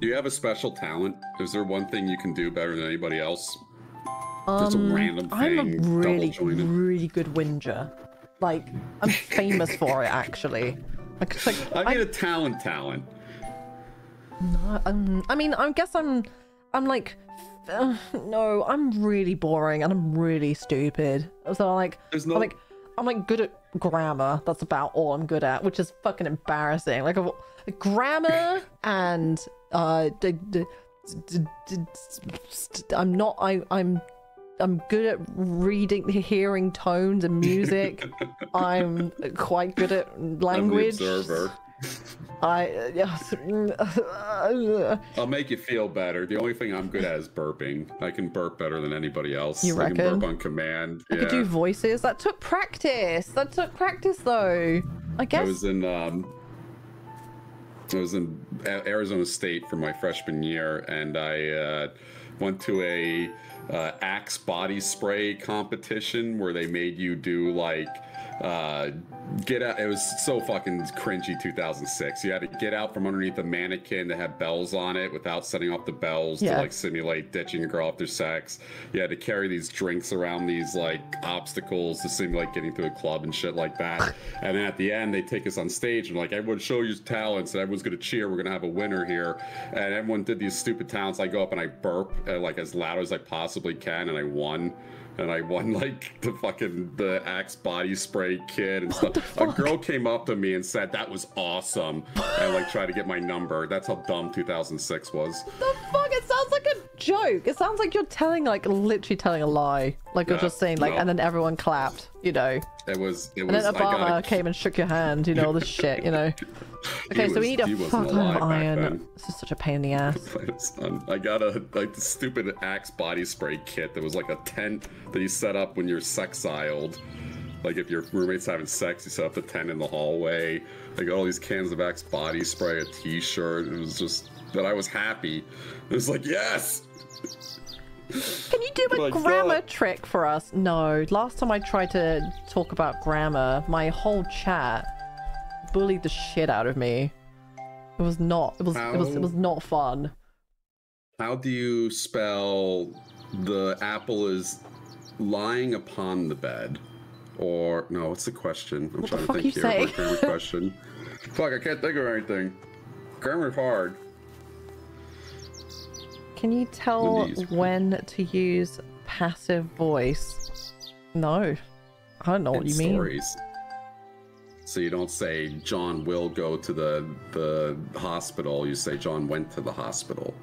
Do you have a special talent? Is there one thing you can do better than anybody else? Just a random thing. I'm a really, double-jointed. really good whinger. Like, I'm famous for it, actually. Like, I mean, a talent. No, I mean, I guess I'm like, no, I'm really boring and I'm really stupid. So like, I'm like good at grammar. That's about all I'm good at, which is fucking embarrassing. Like grammar and I'm good at reading, hearing tones and music. I'm quite good at language. I'm the observer. I'll make you feel better. The only thing I'm good at is burping. I can burp better than anybody else. You reckon? I can burp on command. I could do voices. That took practice. Though. I guess. I was in Arizona State for my freshman year, and I went to a Axe body spray competition where they made you do like get out. It was so fucking cringy. 2006. You had to get out from underneath a mannequin that had bells on it without setting off the bells to like simulate ditching a girl after sex. You had to carry these drinks around these like obstacles to simulate getting to a club and shit like that. And then at the end they take us on stage and like, everyone show your talents and everyone's gonna cheer. We're gonna have a winner here. And everyone did these stupid talents. I go up and I burp like as loud as I possibly can, and I won. And I won like the Axe body spray kit and stuff. A girl came up to me and said that was awesome, and like tried to get my number. That's how dumb 2006 was. The fuck? It sounds like a joke. It sounds like you're telling, like, literally telling a lie. Like you're just saying, like, and then everyone clapped. You know. It was. And then Obama came and shook your hand. You know, all this shit. You know. Okay, so we need a fuckload of iron. This is such a pain in the ass. I got the stupid Axe body spray kit that was like a tent that you set up when you're sexiled. Like if your roommate's having sex, you set up the tent in the hallway. I got all these cans of Axe body spray, a t-shirt. It was just that I was happy. It was like, yes! Can you do a grammar trick for us? No. Last time I tried to talk about grammar, my whole chat bullied the shit out of me. It was not not fun. How do you spell the apple is lying upon the bed? Or no, what's the question? I'm trying to think here. What's the question? Fuck, I can't think of anything. Grammar's hard. Can you tell when to use passive voice? No. I don't know what you mean. So you don't say John will go to the hospital. You say John went to the hospital.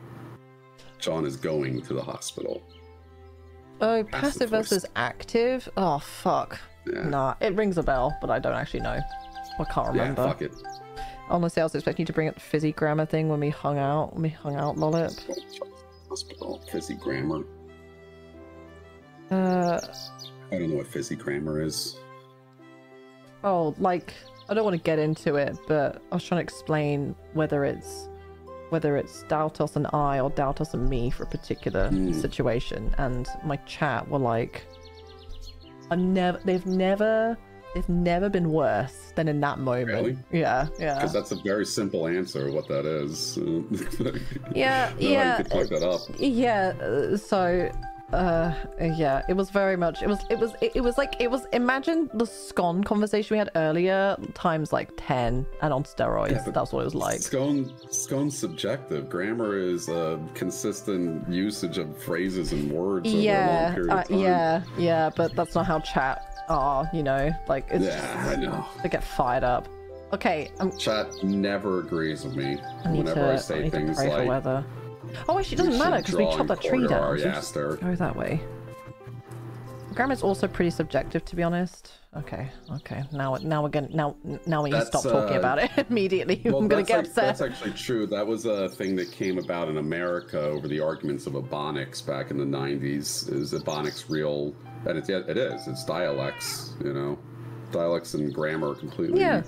John is going to the hospital. Oh, passive versus active? Oh, fuck. Yeah. Nah, it rings a bell, but I don't actually know. I can't remember. Yeah, fuck it. Honestly, I was expecting you to bring up the fizzy grammar thing when we hung out. Lollip. Hospital, fizzy grammar. I don't know what fizzy grammar is. Oh, like, I don't want to get into it, but I was trying to explain whether it's Daltos and I or Daltos and me for a particular situation, and my chat were like, they've never been worse than in that moment. Really? Yeah. Because that's a very simple answer of what that is. Yeah. You could fuck that up. Yeah. So. Yeah, it was very much, it was imagine the scone conversation we had earlier times like 10 and on steroids. Yeah, that's what it was like. Scone's subjective. Grammar is a consistent usage of phrases and words over a long period of time. Yeah, but that's not how chat are, you know, like it's I know. They get fired up. Okay, chat never agrees with me whenever I say things like weather. Oh, actually, it doesn't matter because we chopped that tree down. So just go that way. Grammar's also pretty subjective, to be honest. Okay. Now when you stop talking about it immediately, I'm gonna get upset. That's actually true. That was a thing that came about in America over the arguments of Ebonics back in the 90s. Is Ebonics real? And it is. It's dialects. You know. Dialects and grammar completely. Yeah.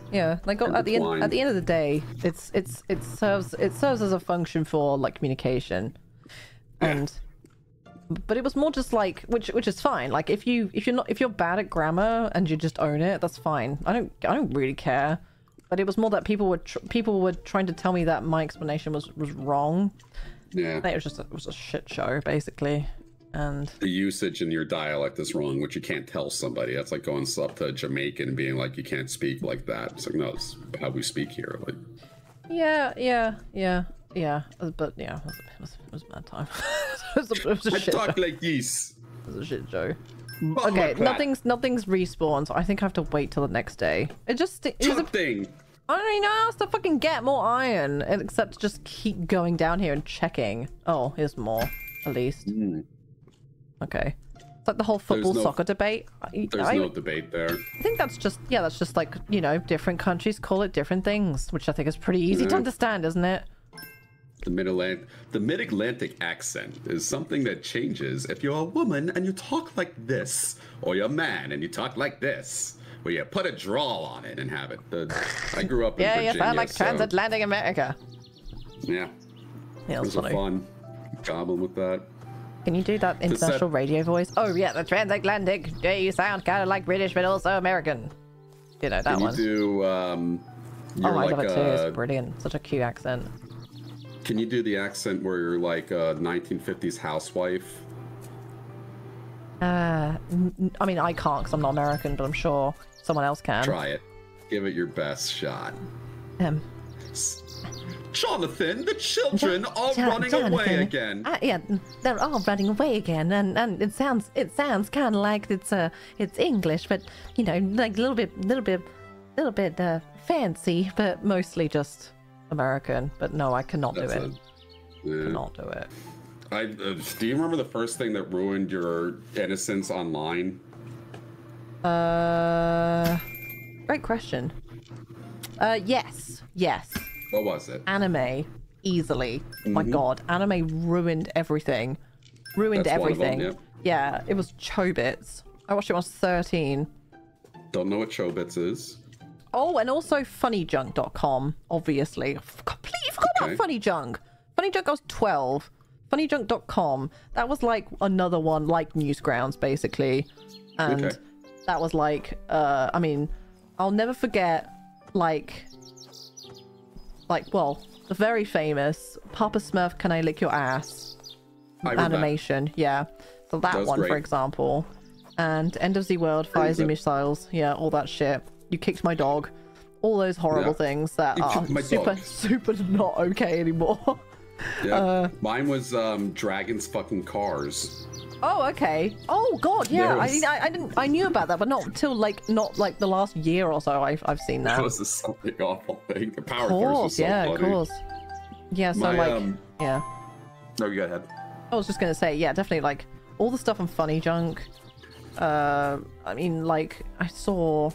Like at the end of the day, it serves as a function for like communication, and but it was more just like which is fine. Like if you're bad at grammar and you just own it, that's fine. I don't really care. But it was more that people were trying to tell me that my explanation was wrong. Yeah. I think it was a shit show basically, and the usage in your dialect is wrong, which you can't tell somebody. That's like going up to a Jamaican and being like, you can't speak like that. It's like, no, it's how we speak here. Like, yeah. But yeah, it was a bad time. it was a shit talk show. like this. It was a shit show. Okay, nothing's respawned, so I think I have to wait till the next day. It was thing. I don't even know how else to fucking get more iron, except to just keep going down here and checking. Oh, here's more, at least. Okay. It's like the whole soccer debate. There's no debate there. I think that's just like, you know, different countries call it different things, which I think is pretty easy to understand, isn't it? The mid-Atlantic accent is something that changes if you're a woman and you talk like this, or you're a man and you talk like this, where you put a drawl on it and have it. I grew up in Virginia. Yeah, like transatlantic America. Yeah. Yeah, it was fun gobbling with that. Can you do that international radio voice? Oh yeah, the transatlantic. Yeah, you sound kind of like British, but also American. You know that one. Can you do? Oh, I love it too. It's brilliant. Such a cute accent. Can you do the accent where you're like a 1950s housewife? I mean, I can't because I'm not American, but I'm sure someone else can. Try it. Give it your best shot. Jonathan, the children are running away again. Yeah, they're all running away again, and it sounds kind of like it's English, but you know, like a little bit fancy, but mostly just American. But no, I cannot do it. Yeah. Cannot do it. Do you remember the first thing that ruined your innocence online? Great question. Yes. What was it? Anime, easily. My God, anime ruined everything. Ruined everything. One of them, yeah, it was Chobits. I watched it when I was 13. Don't know what Chobits is. Oh, and also funnyjunk.com, obviously. Completely forgot about Funny Junk. Funny Junk, I was 12. Funnyjunk.com. That was like another one, like Newsgrounds, basically. And that was like, I mean, I'll never forget, well, the very famous Papa Smurf, Can I Lick Your Ass animation. Yeah. So that one, for example. And End of the World, Fires and Missiles. Yeah, all that shit. You kicked my dog. All those horrible things that are super not okay anymore. Yeah. Mine was Dragon's fucking Cars. Oh, okay. Oh God, yeah. I knew about that, but not until not the last year or so. I've seen that. That was something awful thing. The Power Force was so funny. Of course. Yeah. So yeah. No, you go ahead. I was just gonna say, yeah, definitely like all the stuff on Funny Junk. I mean, like I saw.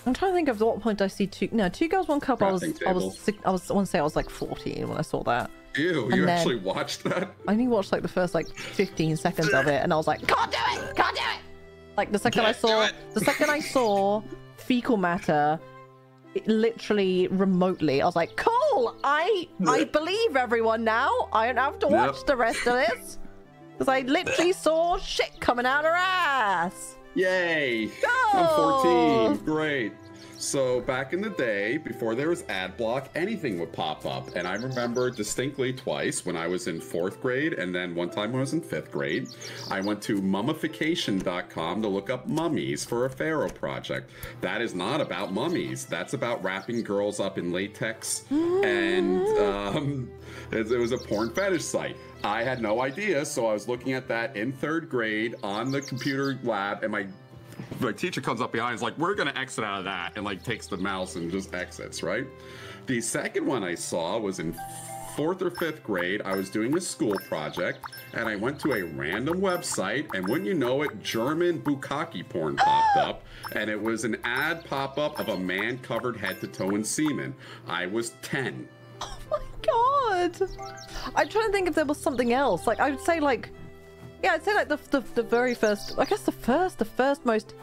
I'm trying to think of what point I see Two Girls, One Cup. I want to say I was like 14 when I saw that. Ew, you actually watched that? I only watched like the first 15 seconds of it, and I was like, can't do it. Like the second I saw fecal matter, literally remotely, I was like, cool. I believe everyone now. I don't have to watch the rest of this because I literally saw shit coming out her ass. Yay! I'm 14. Great. So back in the day, before there was ad block, anything would pop up. And I remember distinctly twice when I was in 4th grade, and then one time when I was in 5th grade, I went to mummification.com to look up mummies for a pharaoh project. That is not about mummies. That's about wrapping girls up in latex. And it was a porn fetish site. I had no idea, so I was looking at that in 3rd grade on the computer lab, and my teacher comes up behind and is like, we're going to exit out of that, and takes the mouse and just exits, right? The second one I saw was in 4th or 5th grade. I was doing a school project, and I went to a random website, and wouldn't you know it, German bukkake porn popped up, and it was an ad pop-up of a man covered head to toe in semen. I was 10. Oh my God. I'm trying to think if there was something else. I would say the very first, I guess the first most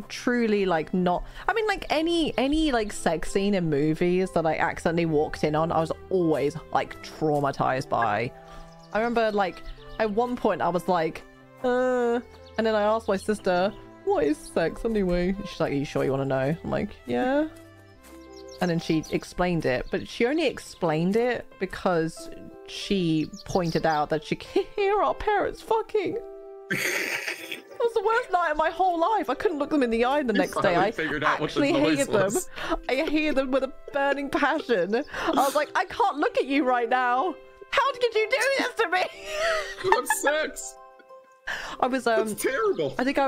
truly not, I mean any sex scene in movies that I accidentally walked in on, I was always traumatized by. I remember at one point I was and then I asked my sister, what is sex anyway? She's like, are you sure you want to know? I'm like, yeah. and then she explained it, but she only explained it because she pointed out that she could hear our parents fucking. It was the worst night of my whole life. I couldn't look them in the eye the next day. I actually hated them. I hear them with a burning passion. I was like, I can't look at you right now. How did you do this to me? You have sex. I was That's terrible. I think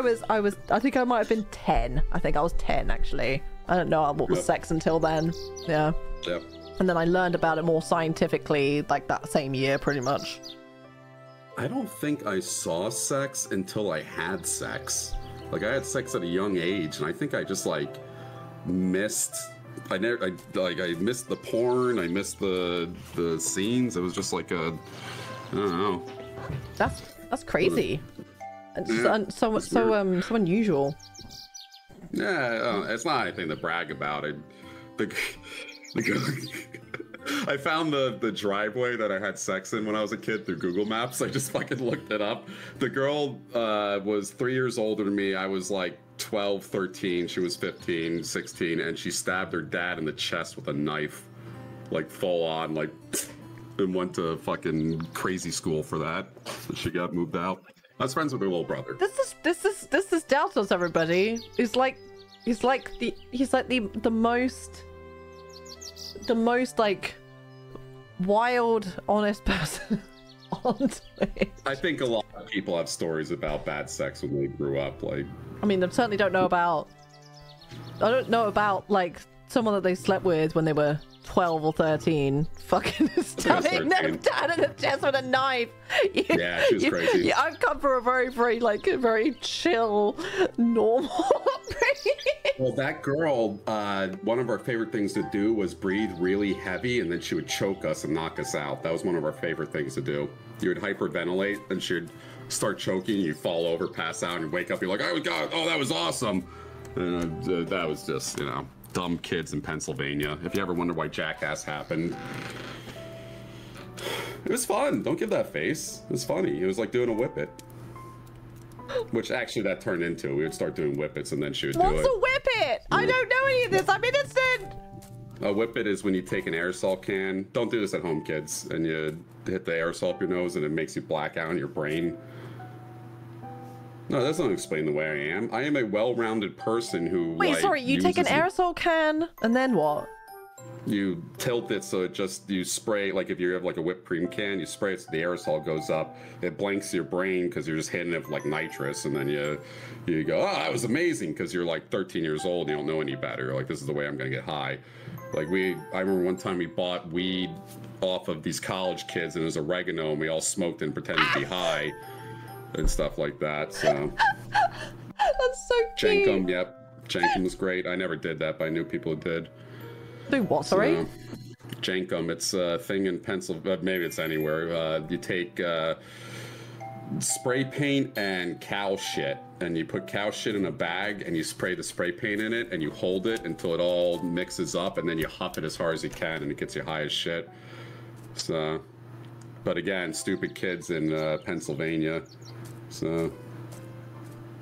I might have been 10. I think I was 10 actually. I don't know what was sex until then. Yeah. Yep. And then I learned about it more scientifically like that same year pretty much. I don't think I saw sex until I had sex. Like I had sex at a young age, and I think I just like missed. I missed the porn. I missed the scenes. It was just like I don't know. That's crazy. It's so unusual. Yeah, it's not anything to brag about. I found the driveway that I had sex in when I was a kid through Google Maps. I just fucking looked it up. The girl was 3 years older than me. I was like 12, 13. She was 15, 16, and she stabbed her dad in the chest with a knife. Like full on, like, and went to fucking crazy school for that. So she got moved out. I was friends with her little brother. This is Daltos, everybody. He's like the most like wild, honest person on Twitch. I think a lot of people have stories about bad sex when they grew up. Like, I mean, I certainly don't know about. I don't know about like someone that they slept with when they were 12 or 13, fucking stabbing their dad in the chest with a knife. Yeah, she was crazy. Yeah, I've come from a very chill, normal upbringing. Well, that girl, one of our favorite things to do was breathe really heavy, and then she would choke us and knock us out. That was one of our favorite things to do. You would hyperventilate, and she'd start choking, you fall over, pass out, and wake up, you're like, oh god, oh, that was awesome. And that was just, you know, dumb kids in Pennsylvania. If you ever wonder why Jackass happened, it was fun. Don't give that face. It was funny. It was like doing a whippet. Which actually that turned into. We would start doing whippets and then she would do it. What's a whippet? I don't know any of this. I'm innocent. A whippet is when you take an aerosol can. Don't do this at home, kids. And you hit the aerosol up your nose and it makes you black out in your brain. No, that doesn't explain the way I am. I am a well-rounded person who. Wait, sorry. You take an aerosol can and then what? You tilt it so it just, you spray, like if you have like a whipped cream can, you spray it so the aerosol goes up. It blanks your brain because you're just hitting it with like nitrous, and then you go, oh, that was amazing, because you're like 13 years old and you don't know any better. Like, this is the way I'm gonna get high. Like I remember one time we bought weed off of these college kids and it was oregano, and we all smoked and pretended to be high and stuff like that. So that's so cute. Jankum, yep. Jankum was great. I never did that, but I knew people who did. Do what, sorry? So, Jankum, it's a thing in Pennsylvania, maybe it's anywhere. You take spray paint and cow shit, and you put cow shit in a bag, and you spray the spray paint in it, and you hold it until it all mixes up, and then you huff it as hard as you can, and it gets you high as shit. So, but again, stupid kids in Pennsylvania. So,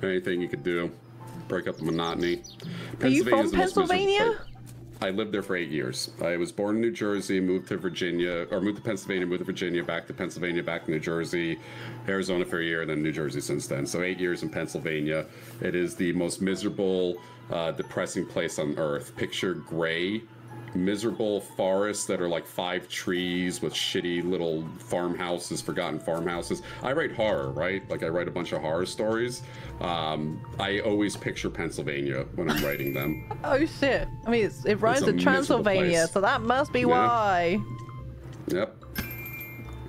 anything you could do, break up the monotony. Are you from Pennsylvania? I lived there for 8 years. I was born in New Jersey, moved to Virginia, or moved to Pennsylvania, moved to Virginia, back to Pennsylvania, back to New Jersey, Arizona for a year, and then New Jersey since then. So 8 years in Pennsylvania. It is the most miserable, depressing place on earth. Picture gray, miserable forests that are like 5 trees with shitty little farmhouses, forgotten farmhouses. I write horror, right? Like I write a bunch of horror stories. I always picture Pennsylvania when I'm writing them. Oh shit. I mean, it rhymes with Transylvania, so that must be why. Yep.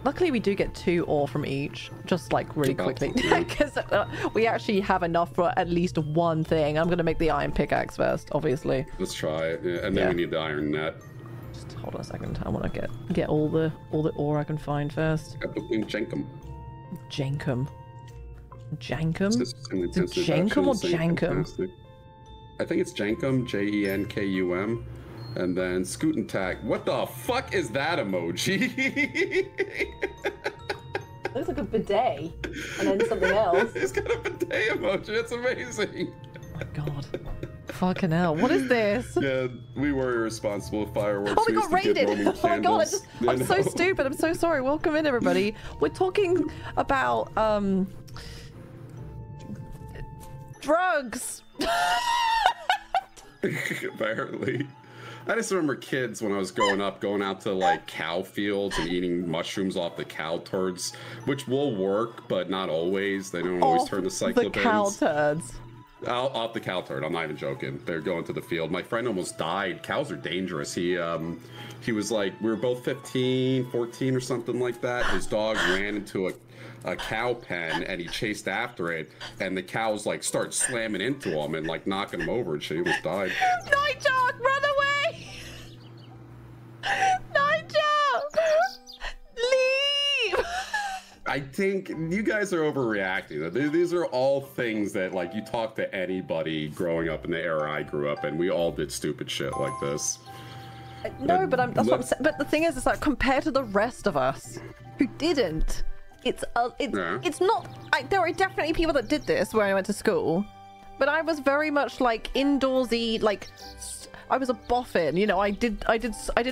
Luckily, we do get 2 ore from each, just like really quickly, because we actually have enough for at least one thing. I'm gonna make the iron pickaxe first, obviously. Let's try it, yeah. And then we need the iron net. Just hold on a second. I want to get all the ore I can find first. Jankum. Jankum. Jankum? Is it Jankum or Jankum? I think it's Jankum, Jenkum. And then Scoot and Tag. What the fuck is that emoji? Looks like a bidet. And then something else. It's got a bidet emoji. It's amazing. Oh my god. Fucking hell, what is this? Yeah, we were irresponsible with fireworks. Oh, we got raided! Oh my god, I'm so stupid. I'm so sorry. Welcome in, everybody. We're talking about drugs. Apparently. I just remember kids when I was growing up going out to like cow fields and eating mushrooms off the cow turds, which will work, but not always. They don't always turn to cyclopens. The cow turds. Off the cow turd. I'm not even joking. They're going to the field. My friend almost died. Cows are dangerous. He was like, we were both 15, 14 or something like that. His dog ran into a cow pen and he chased after it, and the cows like start slamming into him and like knocking him over, and she almost died. Nightjar, run away! Nightjar, leave! I think you guys are overreacting. These are all things that, like, you talk to anybody growing up in the era I grew up in, we all did stupid shit like this. No, but that's what I'm saying. But the thing is, it's like compared to the rest of us who didn't, it's not. There are definitely people that did this where I went to school, but I was very much like indoorsy, like. I was a boffin, you know. I did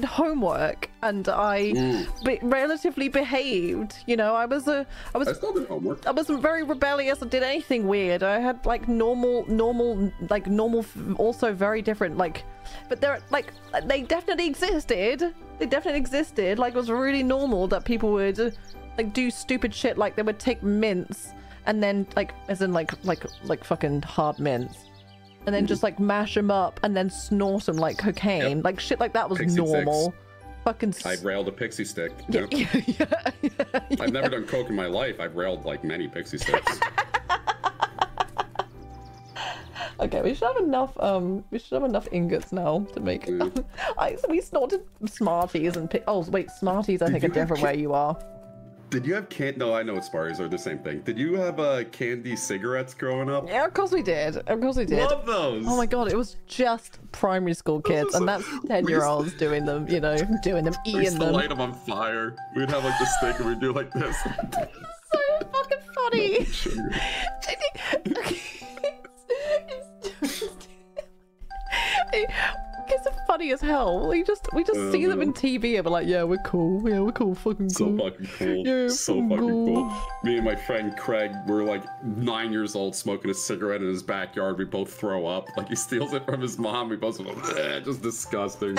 homework, and I relatively behaved. You know, I still did homework. I wasn't very rebellious or did anything weird. I had like normal, also very different. Like, but they definitely existed. They definitely existed. Like, it was really normal that people would like do stupid shit. Like they would take mints and then like, as in like fucking hard mints. And then just like mash them up and then snort them like cocaine. Yep. Like shit like that was Pixie normal. Sticks. Fucking. I've railed a pixie stick. Yeah, I've never done coke in my life. I've railed like many pixie sticks. Okay, we should have enough. We should have enough ingots now to make. We snorted Smarties and. Oh wait, Smarties I think are different where you are. Did you have No, I know Smarties are the same thing. Did you have candy cigarettes growing up? Yeah, of course we did. Of course we did. Love those. Oh my god, it was just primary school kids, and that's 10-year-olds doing them. You know, doing them, eating them. We used to light them on fire. We'd have like the stick, and we'd do like this. So fucking funny. It's funny as hell. We just see them in TV and we're like, yeah, we're cool. Yeah, we're cool. Fucking cool. So fucking cool. Yeah, so fucking cool. Me and my friend Craig were like 9 years old, smoking a cigarette in his backyard. We both throw up. Like, he steals it from his mom. We both go, just disgusting.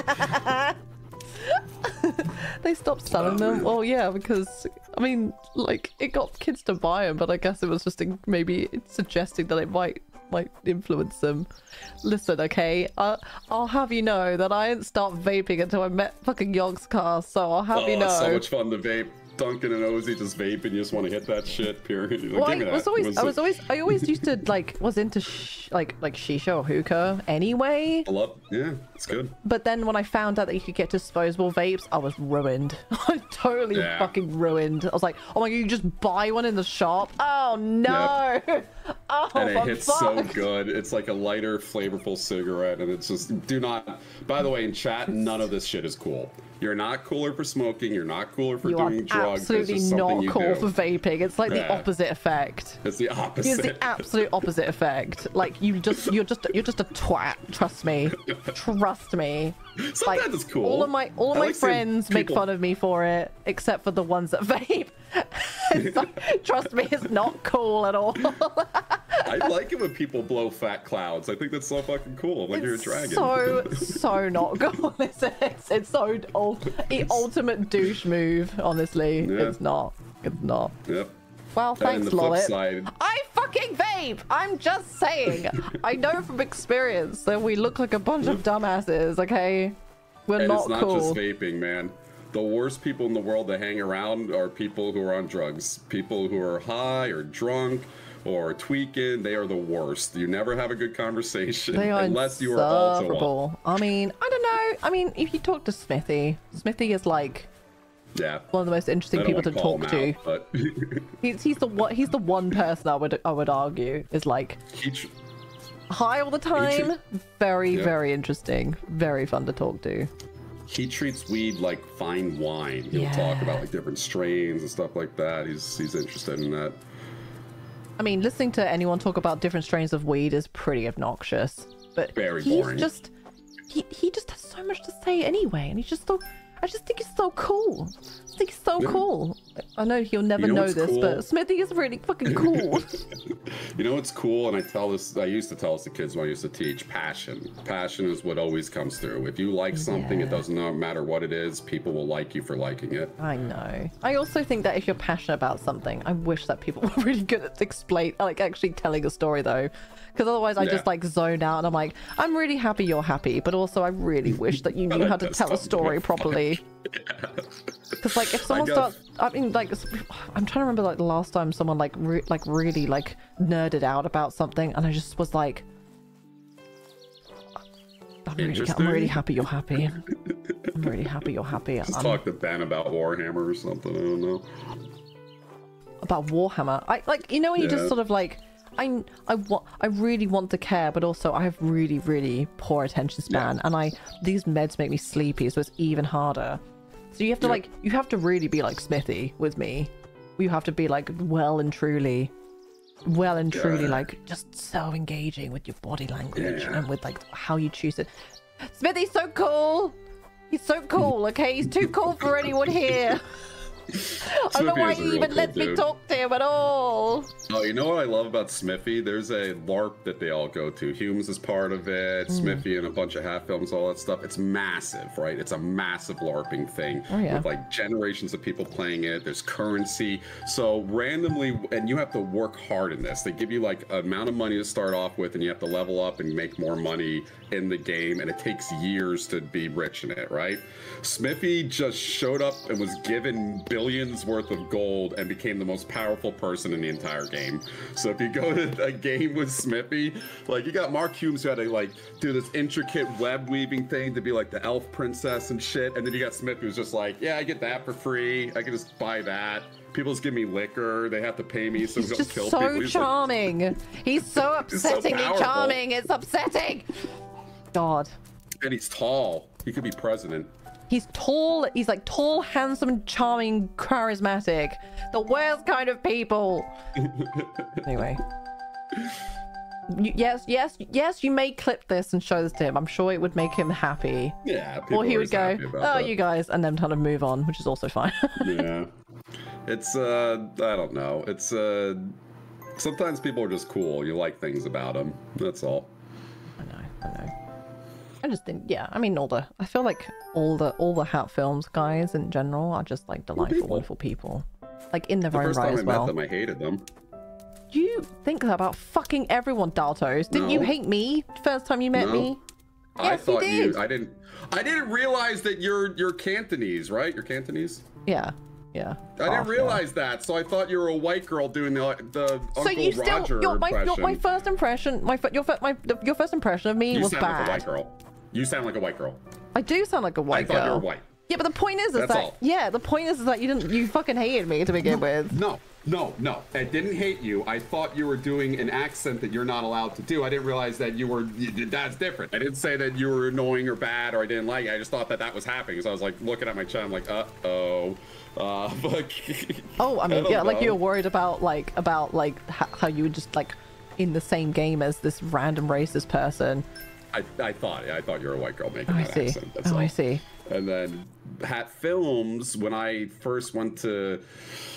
They stopped selling them. Well, yeah, because I mean, like, it got kids to buy them, but I guess it was just maybe suggesting that it might influence them. Listen, okay, I'll have you know that I didn't start vaping until I met fucking Yogscast, so I'll have you know. It's so much fun to vape. Duncan and Ozzy just vape and you just want to hit that shit, period. Like, well, I always used to was into like shisha or hookah anyway. Yeah, it's good. But then when I found out that you could get disposable vapes, I was ruined. I totally fucking ruined. I was like, oh my god, you just buy one in the shop? Oh no! Yep. Oh, and it hits so good. It's like a lighter, flavorful cigarette, and it's just by the way, in chat, none of this shit is cool. You're not cooler for smoking. You're not cooler for doing drugs. Absolutely not cool for vaping. It's like the opposite effect. It's the opposite. It's the absolute opposite effect. Like you're just a twat. Trust me. Trust me. Sometimes like, it's cool. All of my friends make fun of me for it, except for the ones that vape. Trust me, it's not cool at all. I like it when people blow fat clouds. I think that's so fucking cool. Like you're a dragon. So not cool. It's so the ultimate douche move. Honestly, it's not. It's not. Yep. Well, thanks, Lolip. I fucking vape. I'm just saying. I know from experience that we look like a bunch of dumbasses. Okay, we're not cool. It's not just vaping, man. The worst people in the world to hang around are people who are on drugs. People who are high or drunk or tweaking. They are the worst. You never have a good conversation unless you are also I mean, I don't know. I mean, if you talk to Smithy is like one of the most interesting people to talk to. But he's the one person I would argue is like high all the time. Very interesting. Very fun to talk to. He treats weed like fine wine. He'll talk about like different strains and stuff like that. He's interested in that. I mean, listening to anyone talk about different strains of weed is pretty obnoxious. but Very he's boring. just he just has so much to say anyway, and he's just so. I just think he's so cool. I think he's so cool. I know he'll never know this, cool? but Smithy is really fucking cool. You know what's cool, and I used to tell this to kids when I used to teach, passion. Passion is what always comes through. If you like something, it doesn't matter what it is, people will like you for liking it. I know. I also think that if you're passionate about something, I wish that people were really good at actually telling a story though. Because otherwise I just like zone out and I'm like, I'm really happy you're happy, but also I really wish that you knew how to tell a story properly. Because like if someone starts, I mean like, I'm trying to remember like the last time someone like really like nerded out about something and I just was like, I'm really happy you're happy. I'm really happy you're happy. Just talk to Ben about Warhammer or something, I don't know. About Warhammer? I like, you know when you just sort of like, I really want to care, but also I have really poor attention span, and these meds make me sleepy, so it's even harder. So you have to like, you have to really be like Smithy with me. You have to be like well and truly like just so engaging with your body language and with like how you choose it. Smithy's so cool. He's so cool. Okay, he's too cool for anyone here. I don't know why he even lets me talk to him at all. Oh, you know what I love about Smithy? There's a LARP that they all go to. Humes is part of it, Smithy and a bunch of half films, all that stuff. It's massive, right? It's a massive LARPing thing with like generations of people playing it. There's currency. So randomly, and you have to work hard in this. They give you like an amount of money to start off with, and you have to level up and make more money in the game, and it takes years to be rich in it, right? Smithy just showed up and was given billions worth of gold and became the most powerful person in the entire game. So if you go to a game with Smithy, like you got Mark Humes who had to like do this intricate web weaving thing to be like the elf princess and shit, and then you got Smith who's just like, yeah, I get that for free. I can just buy that. People just give me liquor. They have to pay me, so he's don't kill so people. He's charming. Like, he's so upsettingly charming. It's upsetting. God. And he's tall. He could be president. He's tall. He's like tall, handsome, charming, charismatic. The worst kind of people. Anyway. Yes, you may clip this and show this to him. I'm sure it would make him happy. Yeah. Or he would go, oh, you guys, and then kind of move on, which is also fine. Yeah. It's, I don't know. It's, sometimes people are just cool. You like things about them. That's all. I know. I just think, I mean, I feel like all the Hat Films guys in general are just like delightful, wonderful people. Like in their own right as well. The first time I met them, I hated them. You think that about fucking everyone, Daltos. Didn't you hate me first time you met me? I thought you did. I didn't realize that you're Cantonese, right? You're Cantonese? Yeah. I didn't realize that, so I thought you were a white girl doing the so Uncle Roger impression. My first impression, your first impression of me was bad. You sound like a white girl. You sound like a white girl. I do sound like a white girl. I thought you were white. Yeah, but the point is the point is that you fucking hated me to begin with. No. I didn't hate you. I thought you were doing an accent that you're not allowed to do. I didn't realize that that's different. I didn't say that you were annoying or bad or I didn't like it. I just thought that was happening. So I was like looking at my chat. I'm like, uh-oh. I mean, like you were worried about how you would just like in the same game as this random racist person. I thought you were a white girl making that accent. That's all. I see. And then Hat Films, when I first went to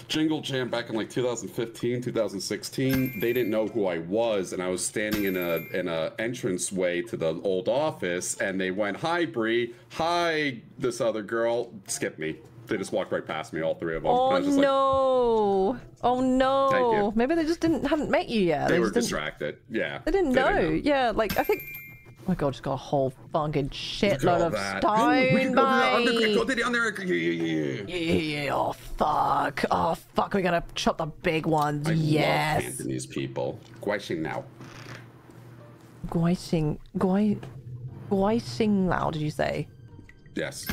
Jingle Jam back in like 2015, 2016, they didn't know who I was, and I was standing in a entranceway to the old office, and they went, "Hi, Bree. Hi, this other girl." Skip me. They just walked right past me, all three of them. Oh no! Like, oh no! Thank you. Maybe they just hadn't met you yet. They were distracted. Yeah. They didn't know. Yeah, like I think. Oh my god, just got a whole fucking shitload of stone by. Go to the underground. Yeah. Oh fuck. We gotta chop the big ones. I yes. love Cantonese people. Guaixing now. Guaixing Lao, did you say? Yes.